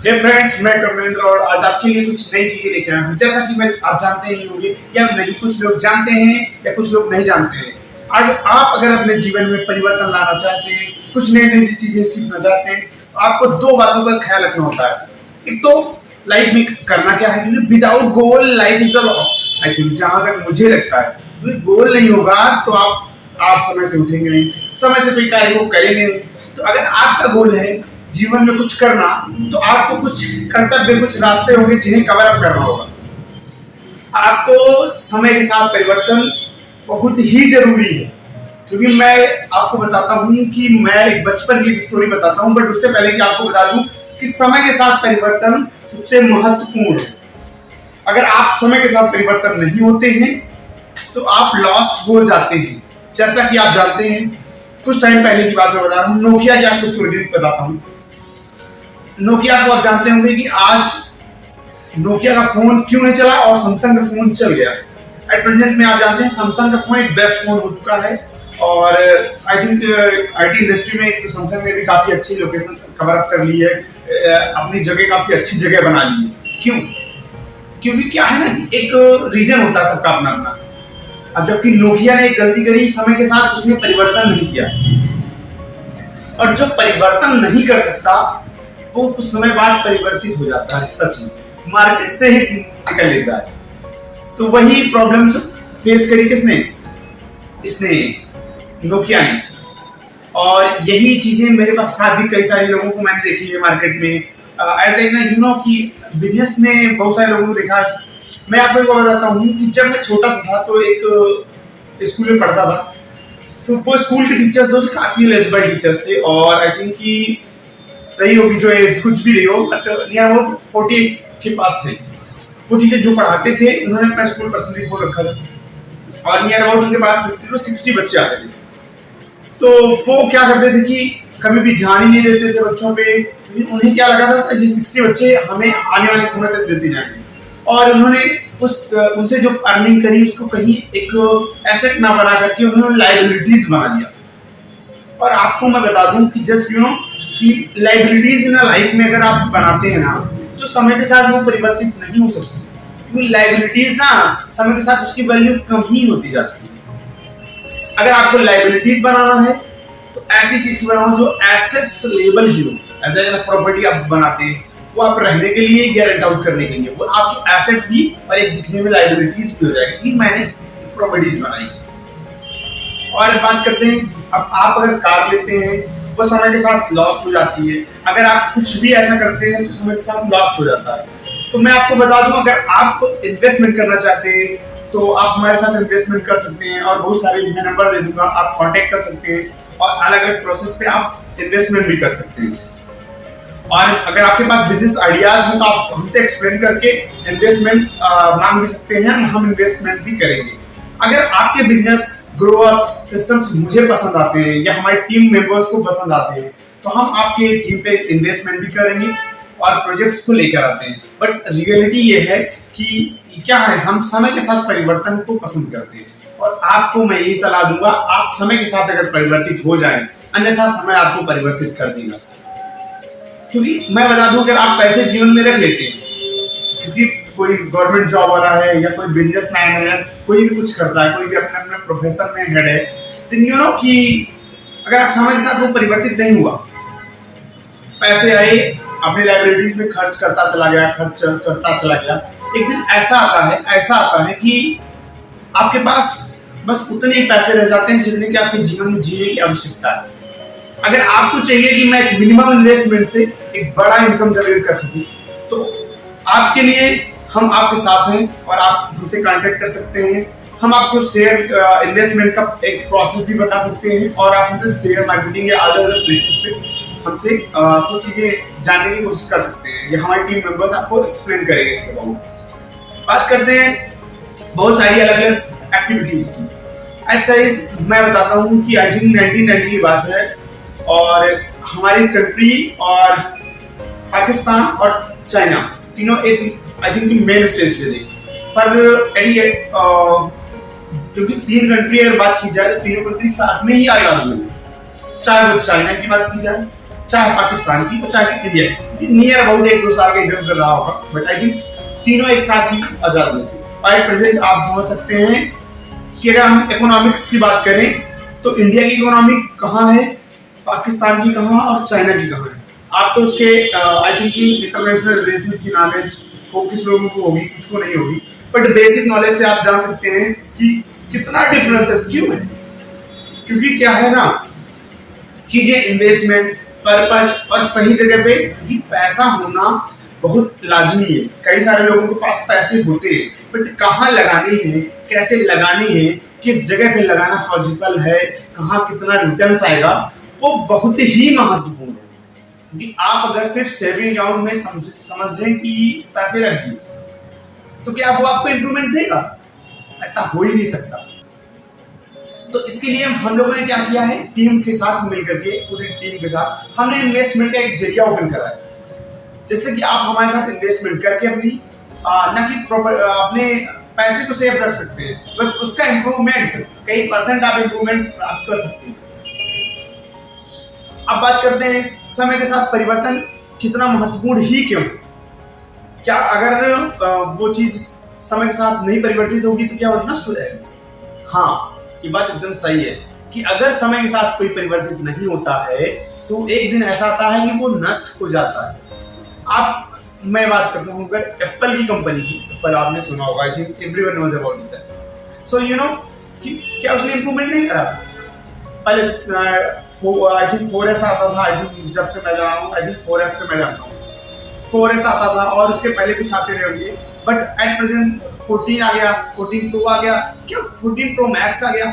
हे friends, मैं कमलेंद्र और आज आपके लिए कुछ नई चीजें लेके आया हूँ। जैसा कि मैं आप जानते ही होंगे या नहीं, कुछ लोग जानते हैं या कुछ लोग नहीं जानते हैं। आज आप अगर अपने जीवन में परिवर्तन लाना चाहते हैं, कुछ नई नई चीजें सीखना चाहते हैं, तो आपको दो बातों का ख्याल रखना होता है। एक तो लाइफ में करना क्या है, क्योंकि without goal life is the lost. I think जहां तक मुझे लगता है, क्योंकि गोल नहीं होगा तो आप समय से उठेंगे नहीं, समय से कोई कार्य को करेंगे नहीं। तो अगर आपका गोल है जीवन में कुछ करना, तो आपको कुछ कर्तव्य, कुछ रास्ते होंगे जिन्हें कवर अप करना होगा। आपको समय के साथ परिवर्तन बहुत ही जरूरी है, क्योंकि मैं आपको बताता हूँ कि मैं एक बचपन की स्टोरी बताता हूँ, बट उससे पहले कि आपको बता दूं कि समय के साथ परिवर्तन सबसे महत्वपूर्ण है। अगर आप समय के साथ परिवर्तन नहीं होते हैं तो आप लॉस्ट हो जाते हैं। जैसा कि आप जानते हैं, कुछ टाइम पहले की बात मैं बता रहा हूँ, नोकिया की आपको स्टोरी बताता हूँ। नोकिया को आप जानते होंगे कि आज नोकिया का फोन क्यों नहीं चला और सैमसंग का फोन चल गया। एट प्रेजेंट में आप जानते हैं सैमसंग का फोन एक बेस्ट फोन हो चुका है, और आई थिंक आईटी इंडस्ट्री में सैमसंग ने भी काफी अच्छी लोकेशन कवर अप कर ली है, अपनी जगह काफी अच्छी जगह बना ली है। क्यों? क्योंकि क्या है ना, एक रीजन होता है सबका अपना अपना। अब जबकि नोकिया ने एक गलती करी, समय के साथ उसने परिवर्तन नहीं किया, और जो परिवर्तन नहीं कर सकता वो कुछ समय बाद परिवर्तित हो जाता है। सच में मार्केट से ही निकल लेता है। तो वही प्रॉब्लम्स फेस करी किसने? इसने, नोकिया ने। और यही चीजें मेरे पास साथ भी कई सारे लोगों को मैंने देखी है मार्केट में। कि बिजनेस में बहुत सारे लोगों को देखा है। मैं आपको बताता हूँ कि जब मैं छोटा सा था तो एक स्कूल में पढ़ता था, तो वो स्कूल के टीचर्स जो काफी एलिजिबल टीचर्स थे, और आई थिंक कि रही होगी जो एज कुछ भी रही हो, बट नियर अबाउट 40 के पास थे। वो टीचर जो पढ़ाते थे उन्होंने अपना स्कूल पर्सनली खोल रखा था, और नियर अबाउट उनके पास 50 to 60 बच्चे आते थे। तो वो क्या करते थे कि कभी भी ध्यान ही नहीं देते थे बच्चों पे, क्योंकि उन्हें क्या लगा था कि 60 बच्चे हमें आने वाले समय तक देते जाएंगे, और उन्होंने उनसे जो अर्निंग करी उसको कहीं एक एसेट ना बना करके उन्होंने लाइबिलिटीज बना दिया। और आपको मैं बता दूं कि जस्ट कि लाइबिलिटीज इन लाइफ में अगर आप बनाते हैं ना, तो समय के साथ वो परिवर्तित नहीं हो सकती, क्योंकि लाइबिलिटीज ना समय के साथ उसकी वैल्यू कम ही होती जाती है। अगर आपको लाइबिलिटीज बनाना है तो ऐसी चीज बनाओ जो एसेट्स लेबल ही हो। एज प्रॉपर्टी आप बनाते हैं, वो आप रहने के लिए या रेंट आउट करने के लिए, वो आपकी एसेट भी और एक दिखने में लाइबिलिटीज भी हो जाएगी कि मैंने प्रॉपर्टीज बनाई। और बात करते हैं, अब आप अगर कार लेते हैं वो समय के साथ लॉस्ट हो जाती है। अगर आप कुछ भी ऐसा करते हैं तो समय के साथ लॉस्ट हो जाता है। तो मैं आपको बता दूं, अगर आप इन्वेस्टमेंट करना चाहते हैं तो आप हमारे साथ इन्वेस्टमेंट कर सकते हैं, और बहुत सारे मैं नंबर दे दूंगा, आप कांटेक्ट कर सकते हैं, और अलग अलग प्रोसेस पे आप इन्वेस्टमेंट भी कर सकते हैं। और अगर आपके पास बिजनेस आइडियाज हैं तो आप हमसे एक्सप्लेन करके इन्वेस्टमेंट मांग भी सकते हैं, हम इन्वेस्टमेंट भी करेंगे। अगर आपके बिजनेस ग्रो अप सिस्टम्स मुझे पसंद आते हैं या हमारी टीम मेंबर्स को पसंद आते हैं, तो हम आपके टीम पे इन्वेस्टमेंट भी करेंगे और प्रोजेक्ट्स को लेकर आते हैं। बट रियलिटी ये है कि क्या है, हम समय के साथ परिवर्तन को पसंद करते हैं, और आपको मैं यही सलाह दूंगा, आप समय के साथ अगर परिवर्तित हो जाएं, अन्यथा समय आपको परिवर्तित कर देगा। क्योंकि मैं बता दूं, अगर आप पैसे जीवन में रख लेते हैं, क्योंकि कोई गवर्नमेंट जॉब वाला है या कोई बिजनेसमैन है, कोई भी कुछ करता है, कोई भी अपने अपने प्रोफेशन में हेड है, तो कि अगर आप समय के साथ वो परिवर्तित नहीं हुआ, पैसे आए, अपनी लाइबिलिटीज में खर्च करता चला गया, एक दिन ऐसा आता है कि आपके पास बस उतने ही पैसे रह जाते हैं जितने कि आपके जीवन में जीने की आवश्यकता है। अगर आपको चाहिए कि मैं मिनिमम इन्वेस्टमेंट से एक बड़ा इनकम जनरेट कर सकूं, तो आपके लिए हम आपके साथ हैं, और आप हमसे कांटेक्ट कर सकते हैं। हम आपको शेयर इन्वेस्टमेंट का एक प्रोसेस भी बता सकते हैं, और आप हमसे शेयर मार्केटिंग या अलग अलग प्लेसेस पे हमसे कुछ चीजें जानने की कोशिश कर सकते हैं, या हमारी टीम मेंबर्स आपको एक्सप्लेन करेंगे इसके बारे में। बात करते हैं बहुत सारी अलग अलग एक्टिविटीज की। अच्छा, मैं बताता हूँ कि आई थिंक 1990 की बात है, और हमारी कंट्री और पाकिस्तान और चाइना तीनों एक आई थिंक मेन स्टेज पे थे। पर क्योंकि तीन कंट्री अगर बात की जाए तो तीनों कंट्री साथ में ही आजाद हुई। चाहे वो चाइना की बात की जाए, चाहे पाकिस्तान की तो चाहे इंडिया की, नियर अबाउट 1-2 साल का इधर उधर रहा होगा, बट आई थिंक तीनों एक साथ ही आजाद हुए थे। और एट प्रेजेंट आप समझ सकते हैं कि अगर हम इकोनॉमिक्स की बात करें तो इंडिया की इकोनॉमी कहाँ है, पाकिस्तान की कहाँ और चाइना की कहाँ है। आप तो उसके आई थिंक इंटरनेशनल रिलेशंस की नॉलेज को किस लोगों को होगी, कुछ को नहीं होगी, बट बेसिक नॉलेज से आप जान सकते हैं कि कितना डिफरेंसेस क्यों है। क्योंकि क्या है ना, चीजें इन्वेस्टमेंट पर्पज और सही जगह पे, क्योंकि पैसा होना बहुत लाजमी है। कई सारे लोगों के पास पैसे होते हैं, बट कहाँ लगाने हैं, कैसे लगाने हैं, किस जगह पे लगाना पॉसिबल है, कहाँ कितना रिटर्न्स आएगा, वो बहुत ही महत्वपूर्ण है। क्योंकि आप अगर सिर्फ सेविंग अकाउंट में समझें कि पैसे रख दिए, तो क्या वो आपको इंप्रूवमेंट देगा? ऐसा हो ही नहीं सकता। तो इसके लिए हम लोगों ने क्या किया है, टीम के साथ मिलकर के, पूरी टीम के साथ हमने इन्वेस्टमेंट का एक जरिया ओपन करा है। जैसे कि आप हमारे साथ इन्वेस्टमेंट करके अपनी ना कि अपने पैसे को सेफ रख सकते हैं, बस उसका इंप्रूवमेंट कई % आप इंप्रूवमेंट प्राप्त कर सकते हैं। अब बात करते हैं समय के साथ परिवर्तन कितना महत्वपूर्ण ही क्यों। क्या अगर वो चीज समय के साथ नहीं परिवर्तित होगी तो क्या वो नष्ट हो जाएगी? हाँ, ये बात एकदम सही है कि अगर समय के साथ कोई परिवर्तित नहीं होता है तो एक दिन ऐसा आता है कि वो नष्ट हो जाता है। मैं बात करता हूँ अगर एप्पल की कंपनी की, एप्पल आपने सुना होगा, I think everyone knows about it. So you know कि क्या उसने इंप्रूवमेंट नहीं करा? पहले आई थिंक 4S आता था, आई थिंक जब से मैं जाना हूँ, आई थिंक 4S से मैं जानता हूँ 4S आता था, और उसके पहले कुछ आते रहे होंगे, बट एट प्रेजेंट 14 आ गया, 14 Pro आ गया, क्या 14 Pro Max आ गया।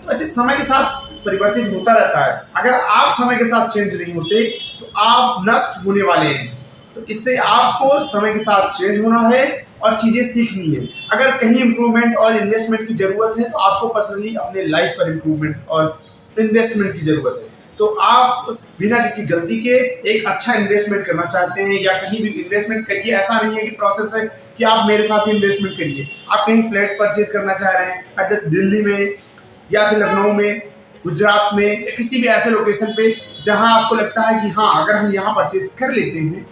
तो ऐसे समय के साथ परिवर्तित होता रहता है। अगर आप समय के साथ चेंज नहीं होते तो आप नष्ट होने वाले हैं। तो इससे आपको समय के साथ चेंज होना है और चीजें सीखनी है। अगर कहीं इंप्रूवमेंट और इन्वेस्टमेंट की जरूरत है तो आपको पर्सनली अपने लाइफ पर इंप्रूवमेंट और इन्वेस्टमेंट की जरूरत है। तो आप बिना किसी गलती के एक अच्छा इन्वेस्टमेंट करना चाहते हैं या कहीं भी इन्वेस्टमेंट करिए, ऐसा नहीं है कि प्रोसेस है कि आप मेरे साथ ही इन्वेस्टमेंट करिए। आप कहीं फ्लैट परचेज करना चाह रहे हैं अगर दिल्ली में या फिर लखनऊ में, गुजरात में, या किसी भी ऐसे लोकेशन पे जहां आपको लगता है कि हाँ अगर हम यहाँ परचेज कर लेते हैं,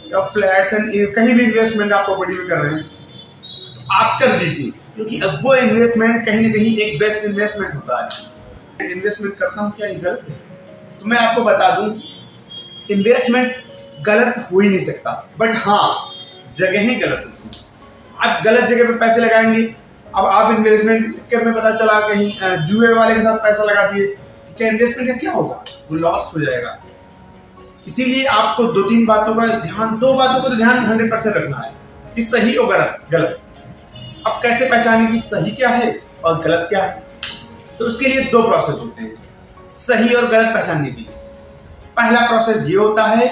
या फ्लैट्स एंड कहीं भी इन्वेस्टमेंट आप प्रॉपर्टी में कर रहे हैं तो आप कर दीजिए, क्योंकि अब वो इन्वेस्टमेंट कहीं ना कहीं एक बेस्ट इन्वेस्टमेंट होता है। इन्वेस्टमेंट करता हूँ क्या ये गलत है? तो मैं आपको बता दूं कि इन्वेस्टमेंट गलत हो ही नहीं सकता, बट हाँ जगह ही गलत होती है। आप गलत जगह पे पैसे लगाएंगे, अब आप इन्वेस्टमेंट के चक्कर में पता चला कहीं जुए वाले के साथ पैसा लगा दिए, तो क्या इन्वेस्टमेंट का क्या होगा? वो लॉस हो जाएगा। इसीलिए आपको 2-3 बातों का ध्यान, 2 बातों का तो ध्यान 100% रखना है कि सही और गलत। अब कैसे पहचाने कि सही क्या है और गलत क्या है? तो उसके लिए 2 प्रोसेस होते हैं सही और गलत पहचानने के लिए। पहला प्रोसेस ये होता है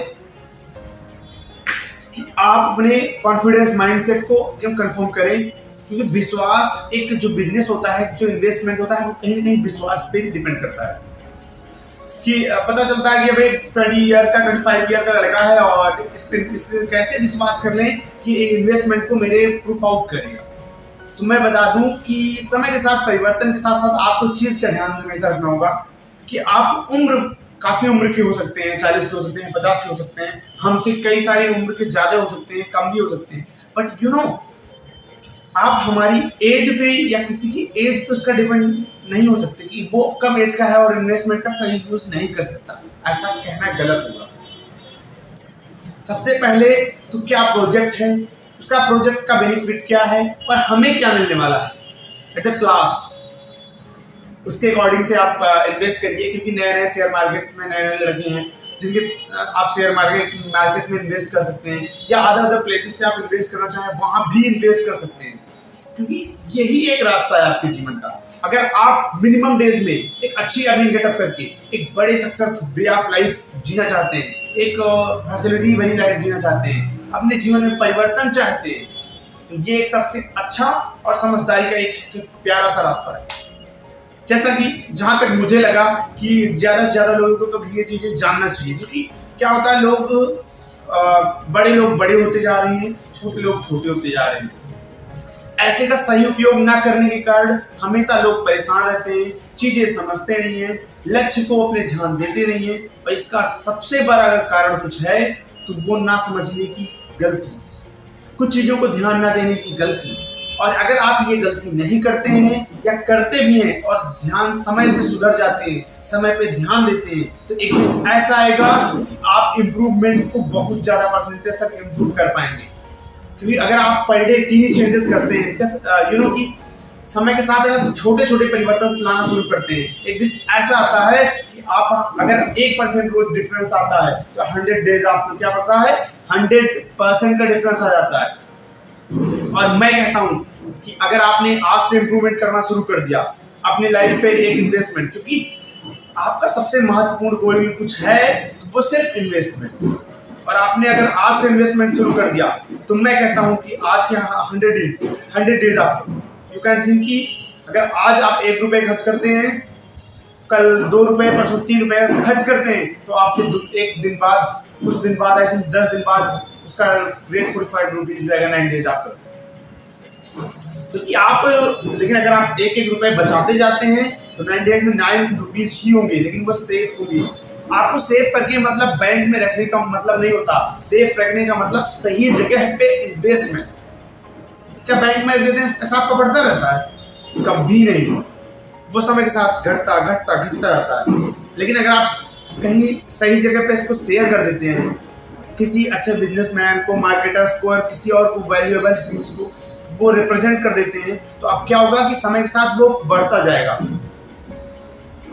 कि आप अपने कॉन्फिडेंस माइंडसेट को एकदम कंफर्म करें, क्योंकि विश्वास, एक जो बिजनेस होता है, जो इन्वेस्टमेंट होता है, वो कहीं ना कहीं विश्वास पे डिपेंड करता है। कि पता चलता है कि भाई 20 ईयर का 25 ईयर का लड़का है और इस पे कैसे विश्वास कर लें कि इन्वेस्टमेंट को मेरे प्रूफ आउट करेगा। तो मैं बता दूं कि समय के साथ, परिवर्तन के साथ साथ आपको चीज का ध्यान हमेशा रखना होगा कि आप काफी उम्र के हो सकते हैं, 40 के हो सकते हैं, 50 के हो सकते हैं, हमसे कई सारी उम्र के ज्यादा हो सकते हैं, कम भी हो सकते हैं, बट यू नो आप हमारी एज पे या किसी की एज पे उसका डिपेंड नहीं हो सकते कि वो कम एज का है और इन्वेस्टमेंट का सही यूज नहीं कर सकता। ऐसा कहना गलत होगा। सबसे पहले तो क्या प्रोजेक्ट है, उसका प्रोजेक्ट का बेनिफिट क्या है और हमें क्या मिलने वाला है एट द लास्ट, उसके अकॉर्डिंग से आप इन्वेस्ट करिए। क्योंकि नए नए शेयर मार्केट में नए नए लड़के हैं जिनके आप शेयर मार्केट में इन्वेस्ट कर सकते हैं, या अदर प्लेसेस पे आप इन्वेस्ट करना चाहें वहां भी इन्वेस्ट कर सकते हैं, क्योंकि यही एक रास्ता है आपके जीवन का। अगर आप मिनिमम डेज में एक अच्छी अर्निंग गेटअप करके एक बड़े सक्सेस वे ऑफ लाइफ जीना चाहते हैं, एक फैसिलिटी भरी लाइफ जीना चाहते हैं, अपने जीवन में परिवर्तन चाहते हैं, तो ये एक सबसे अच्छा और समझदारी का एक प्यारा सा रास्ता है। जैसा कि जहां तक मुझे लगा कि ज्यादा से ज्यादा लोगों को तो ये चीजें जानना चाहिए, क्योंकि क्या होता है बड़े लोग बड़े होते जा रहे हैं, छोटे लोग छोटे होते जा रहे हैं। ऐसे का सही उपयोग ना करने के कारण हमेशा लोग परेशान रहते हैं, चीजें समझते नहीं हैं, लक्ष्य को अपने ध्यान देते रहिए। और इसका सबसे बड़ा अगर कारण कुछ है तो वो ना समझने की गलती, कुछ चीजों को ध्यान ना देने की गलती। और अगर आप ये गलती नहीं करते हैं या करते भी हैं और ध्यान समय पे सुधर जाते हैं, समय पे ध्यान देते हैं, तो एक दिन ऐसा आएगा कि आप इम्प्रूवमेंट को बहुत ज्यादा परसेंटेज तक इम्प्रूव कर पाएंगे। क्योंकि अगर आप पर डे टीनी चेंजेस करते हैं, कि समय के साथ अगर छोटे छोटे परिवर्तन लाना शुरू करते हैं, एक दिन ऐसा आता है कि आप अगर 1% रोज डिफरेंस आता है तो 100 डेज आफ्टर क्या पड़ता है, 100% का डिफरेंस आ जाता है। और मैं कहता हूं कि अगर आपने आज से इंप्रूवमेंट करना शुरू कर दिया अपनी लाइफ पे एक इन्वेस्टमेंट, क्योंकि आपका सबसे महत्वपूर्ण गोल में कुछ है तो वो सिर्फ इन्वेस्टमेंट, और आपने अगर आज से इन्वेस्टमेंट शुरू कर दिया तो मैं कहता हूं कि आज के 100 days after you can think कि अगर आज आप 1 रुपए खर्च करते हैं, कल 2 रुपए, परसों 3 रुपए खर्च करते हैं, तो आपके एक दिन बाद, कुछ दिन बाद, आई थिंक 10 दिन बाद उसका रेट 45 रुपीज हो जाएगा 9 डेज आफ्टर। क्योंकि आप, लेकिन अगर आप 1-1 रुपए बचाते जाते हैं तो 9 डेज में 9 रुपीज ही होंगे, लेकिन वो सेफ होंगे। आपको सेफ करके मतलब बैंक में रखने का मतलब नहीं होता, सेफ रखने का मतलब सही जगह पे इन्वेस्टमेंट। क्या बैंक में रख देते हैं पैसा आपका बढ़ता रहता है? कभी नहीं, वो समय के साथ घटता घटता घटता रहता है। लेकिन अगर आप कहीं सही जगह पे इसको शेयर कर देते हैं, किसी अच्छे बिजनेसमैन को, मार्केटर्स को, और किसी और को, वैल्यूएबल थिंग्स को वो रिप्रेजेंट कर देते हैं, तो अब क्या होगा कि समय के साथ वो बढ़ता जाएगा।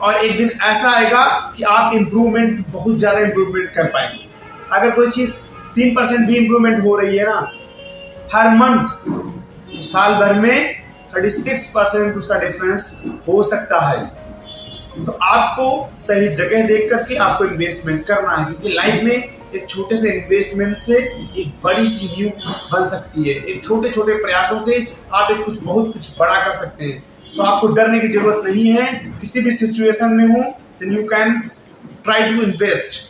और एक दिन ऐसा आएगा कि आप इम्प्रूवमेंट, बहुत ज़्यादा इम्प्रूवमेंट कर पाएंगे। अगर कोई चीज़ 3% भी इम्प्रूवमेंट हो रही है ना हर मंथ, तो साल भर में 36% उसका डिफरेंस हो सकता है। तो आपको सही जगह देख करके आपको इन्वेस्टमेंट करना है, क्योंकि लाइफ में एक छोटे से इन्वेस्टमेंट से एक बड़ी सी न्यू बन सकती है। एक छोटे छोटे प्रयासों से आप एक बहुत कुछ बड़ा कर सकते हैं। तो आपको डरने की जरूरत नहीं है, किसी भी सिचुएशन में हो then you can try to invest.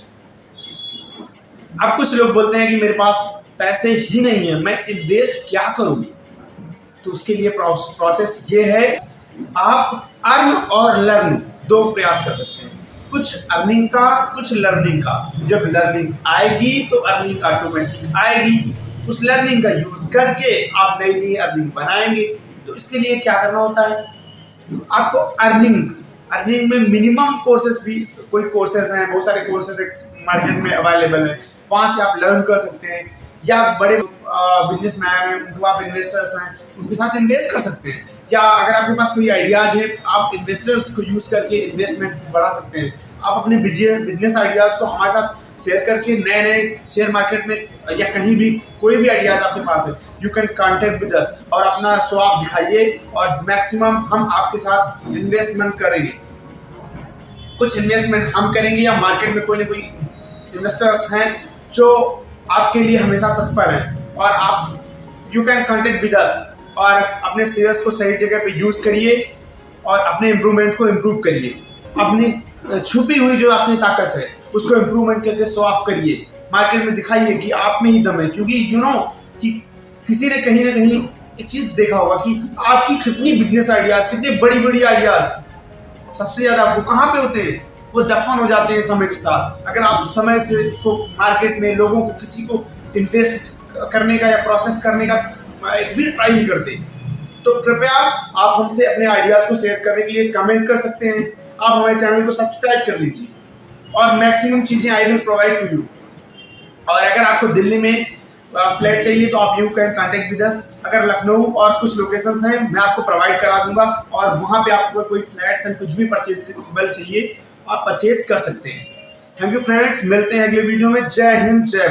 अब कुछ लोग बोलते हैं कि मेरे पास पैसे ही नहीं है, मैं इन्वेस्ट क्या करूं? तो उसके लिए प्रोसेस ये है, आप अर्न और लर्न 2 प्रयास कर सकते हैं, कुछ अर्निंग का, कुछ लर्निंग का। जब लर्निंग आएगी तो अर्निंग ऑटोमेटिक आएगी। उस लर्निंग का यूज करके आप नई नई अर्निंग बनाएंगे। तो इसके लिए क्या करना होता है, आपको अर्निंग में मिनिमम कोर्सेज भी, कोई कोर्सेज हैं, बहुत सारे कोर्सेज मार्केट में अवेलेबल है, वहां से आप लर्न कर सकते हैं। या बड़े बिजनेसमैन हैं, उनको आप इन्वेस्टर्स हैं, उनके साथ इन्वेस्ट कर सकते हैं। या अगर आपके पास कोई आइडियाज है, आप इन्वेस्टर्स को यूज करके इन्वेस्टमेंट बढ़ा सकते हैं। आप अपने बिजनेस आइडियाज को हमारे साथ शेयर करके नए नए शेयर मार्केट में या कहीं भी कोई भी आइडियाज आपके पास है, यू कैन कॉन्टेक्ट विद अस और अपना शो आप दिखाइए, और मैक्सिमम हम आपके साथ इन्वेस्टमेंट करेंगे। कुछ इन्वेस्टमेंट हम करेंगे या मार्केट में कोई ना कोई इन्वेस्टर्स हैं जो आपके लिए हमेशा तत्पर हैं, और आप यू कैन कॉन्टेक्ट विद अस और अपने शेयर्स को सही जगह पे यूज करिए और अपने इम्प्रूवमेंट को इम्प्रूव करिए। अपनी छुपी हुई जो आपकी ताकत है उसको इम्प्रूवमेंट करके शो ऑफ करिए, मार्केट में दिखाइए कि आप में ही दम है। क्योंकि कि किसी ने कहीं ना कहीं एक चीज देखा होगा कि आपकी कितनी बिजनेस आइडियाज, कितने बड़ी बड़ी आइडियाज सबसे ज्यादा वो कहाँ पे होते हैं, वो दफन हो जाते हैं समय के साथ। अगर आप समय से उसको मार्केट में लोगों को, किसी को इन्वेस्ट करने का या प्रोसेस करने का एक भी ट्राई नहीं करते, तो कृपया आप हमसे अपने आइडियाज को शेयर करने के लिए कमेंट कर सकते हैं। आप हमारे चैनल को सब्सक्राइब कर लीजिए और मैक्सिमम चीजें I will provide to you. और अगर आपको दिल्ली में फ्लैट चाहिए तो आप you can contact with us. अगर लखनऊ और कुछ लोकेशंस हैं मैं आपको प्रोवाइड करा दूंगा, और वहां पे आपको कोई फ्लैट्स एंड कुछ भी परचेजेबल चाहिए आप परचेज कर सकते हैं। थैंक यू फ्रेंड्स, मिलते हैं अगले वीडियो में। जय हिंद, जय भारत।